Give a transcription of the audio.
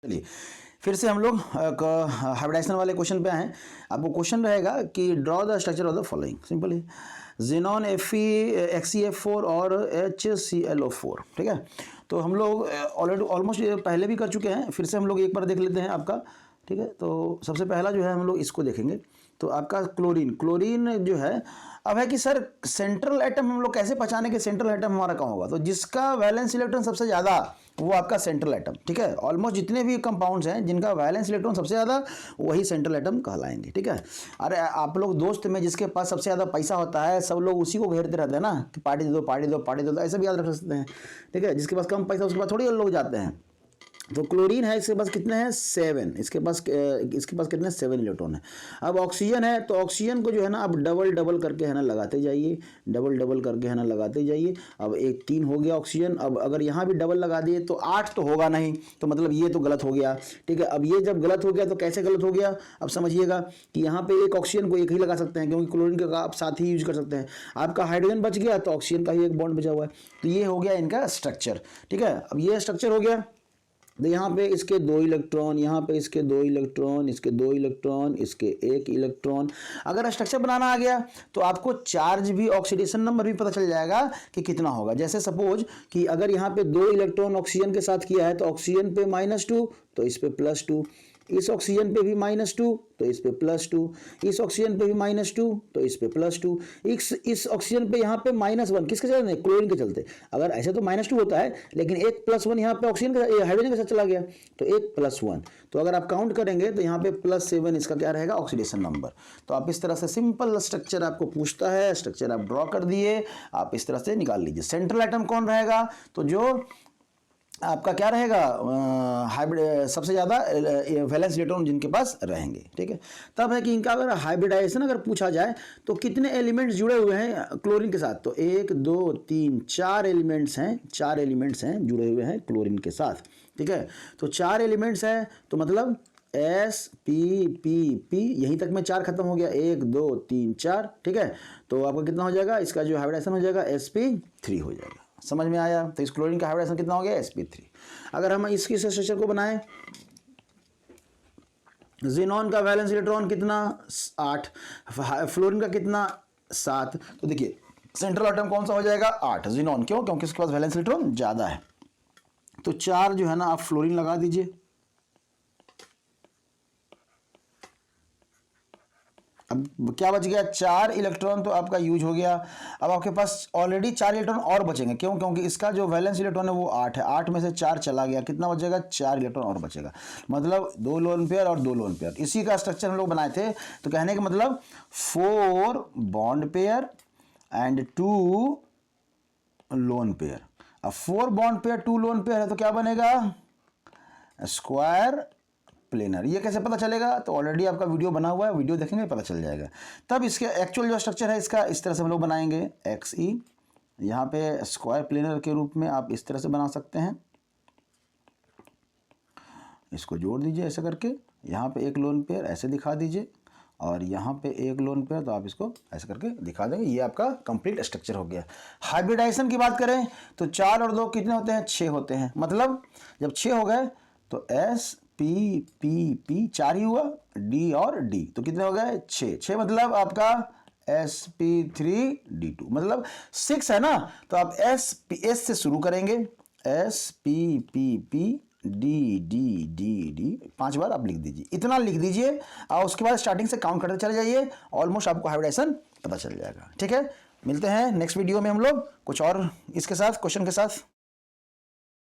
चलिए फिर से हम लोग हाइब्रिडाइजेशन वाले क्वेश्चन पे आए। आपको क्वेश्चन रहेगा कि draw the structure of the following, simple he xenon XeF4 और HClO4। ठीक है, तो हम लोग ऑलरेडी ऑलमोस्ट पहले भी कर चुके हैं, फिर से हम लोग एक बार देख लेते हैं आपका। ठीक है, तो सबसे पहला जो है हम लोग इसको देखेंगे। तो आपका क्लोरीन जो है, अब है कि सर सेंट्रल एटम हम लोग कैसे पहचाने कि सेंट्रल एटम हमारा कहाँ होगा। तो जिसका वैलेंस इलेक्ट्रॉन सबसे ज़्यादा वो आपका सेंट्रल एटम। ठीक है, ऑलमोस्ट जितने भी कंपाउंड्स हैं जिनका वैलेंस इलेक्ट्रॉन सबसे ज़्यादा वही सेंट्रल एटम कहलाएंगे। ठीक है, अरे आप लोग दोस्त में जिसके पास सबसे ज़्यादा पैसा होता है सब लोग उसी को घेरते रहते हैं ना कि पार्टी दे दो पार्टी दो पार्टी दे दो, ऐसे भी याद रख सकते हैं। ठीक है, जिसके पास कम पैसा उसके पास थोड़ी लोग जाते हैं। तो क्लोरीन है, इसके पास कितने हैं 7, इसके पास कितने 7 इलेक्ट्रॉन है। अब ऑक्सीजन है, तो ऑक्सीजन को जो है ना अब डबल करके है ना लगाते जाइए, डबल करके है ना लगाते जाइए। अब एक 3 हो गया ऑक्सीजन। अब अगर यहाँ भी डबल लगा दिए तो 8 तो होगा नहीं, तो मतलब ये तो गलत हो गया। ठीक है, अब ये जब गलत हो गया तो कैसे गलत हो गया, अब समझिएगा कि यहाँ पे एक ऑक्सीजन को एक ही लगा सकते हैं क्योंकि क्लोरीन का आप साथ ही यूज कर सकते हैं। आपका हाइड्रोजन बच गया तो ऑक्सीजन का ही एक बॉन्ड बचा हुआ है। तो ये हो गया इनका स्ट्रक्चर। ठीक है, अब ये स्ट्रक्चर हो गया। तो यहाँ पे इसके 2 इलेक्ट्रॉन, यहाँ पे इसके 2 इलेक्ट्रॉन, इसके 2 इलेक्ट्रॉन, इसके 1 इलेक्ट्रॉन। अगर स्ट्रक्चर बनाना आ गया तो आपको चार्ज भी, ऑक्सीडेशन नंबर भी पता चल जाएगा कि कितना होगा। जैसे सपोज कि अगर यहाँ पे 2 इलेक्ट्रॉन ऑक्सीजन के साथ किया है तो ऑक्सीजन पे -2 तो इस पे +2, इस ऑक्सीजन पे भी -2 तो इस पे +2, इस ऑक्सीजन पे भी -2 तो इस पे +2, इस ऑक्सीजन पे यहाँ पे -1 किसके चलते, क्लोरीन के चलते। अगर ऐसे तो -2 होता है लेकिन एक +1 यहाँ पे ऑक्सीजन के हाइड्रोजन के साथ चला गया तो एक +1। तो अगर आप काउंट करेंगे तो यहाँ पे +7 इसका क्या रहेगा ऑक्सीडेशन नंबर। तो आप इस तरह से सिंपल स्ट्रक्चर आपको पूछता है, स्ट्रक्चर आप ड्रॉ कर दिए, आप इस तरह से निकाल लीजिए। सेंट्रल एटम कौन रहेगा, तो जो आपका क्या रहेगा हाइब्रिड सबसे ज़्यादा वैलेंस इलेक्ट्रॉन जिनके पास रहेंगे। ठीक है, तब है कि इनका अगर हाइब्रिडाइजेशन अगर पूछा जाए तो कितने एलिमेंट्स जुड़े हुए हैं क्लोरीन के साथ, तो 1 2 3 4 एलिमेंट्स हैं, 4 एलिमेंट्स हैं जुड़े हुए हैं क्लोरीन के साथ। ठीक है, तो 4 एलिमेंट्स हैं तो मतलब SP यहीं तक में 4 खत्म हो गया, 1 2 3 4। ठीक है, तो आपका कितना हो जाएगा, इसका जो हाइब्रिडाइजेशन हो जाएगा SP3 हो जाएगा। समझ में आया। तो इस क्लोरीन का हाइब्रिडाइजेशन कितना हो गया SP3। अगर हम इसकी स्ट्रक्चर को बनाएं, ज़ीनॉन का वैलेंस इलेक्ट्रॉन कितना 8, फ्लोरीन का कितना 7। तो देखिए सेंट्रल एटम कौन सा हो जाएगा 8 ज़ीनॉन, क्यों, क्योंकि इसके पास वैलेंस इलेक्ट्रॉन ज़्यादा है। तो 4 जो है ना आप फ्लोरीन लगा दीजिए। अब क्या बच गया 4 इलेक्ट्रॉन तो आपका यूज हो गया। अब आपके पास ऑलरेडी 4 इलेक्ट्रॉन और बचेंगे, क्यों, क्योंकि इसका जो वैलेंस इलेक्ट्रॉन है वो 8 है, 8 में से 4 चला गया, कितना बचेगा 4 इलेक्ट्रॉन और बचेगा, मतलब 2 लोन पेयर और 2 लोन पेयर। इसी का स्ट्रक्चर हम लोग बनाए थे। तो कहने का मतलब 4 bond pair and 2 lone pair. अब 4 बॉन्ड पेयर 2 लोन पेयर है तो क्या बनेगा स्क्वायर प्लेनर। ये कैसे पता चलेगा, तो ऑलरेडी आपका वीडियो बना हुआ है, वीडियो देखेंगे पता चल जाएगा। तब इसके एक्चुअल जो स्ट्रक्चर है इसका इस तरह से हम लोग बनाएंगे। XE यहाँ पे स्क्वायर प्लेनर के रूप में आप इस तरह से बना सकते हैं। इसको जोड़ दीजिए ऐसे करके, यहाँ पे 1 लोन पेयर ऐसे दिखा दीजिए और यहाँ पे 1 लोन पेयर, तो आप इसको ऐसे करके दिखा देंगे। ये आपका कंप्लीट स्ट्रक्चर हो गया। हाइब्रिडाइजेशन की बात करें तो 4 और 2 कितने होते हैं 6 होते हैं, मतलब जब 6 हो गए तो SP 4 ही हुआ, D और D तो कितने हो गए 6 मतलब आपका SP3D2 मतलब 6 है ना। तो आप S से शुरू करेंगे, SPD 5 बार आप लिख दीजिए, इतना लिख दीजिए और उसके बाद स्टार्टिंग से काउंट करते चले जाइए, ऑलमोस्ट आपको हाइब्रिडाइजेशन पता चल जाएगा। ठीक है, मिलते हैं नेक्स्ट वीडियो में हम लोग कुछ और इसके साथ क्वेश्चन के साथ।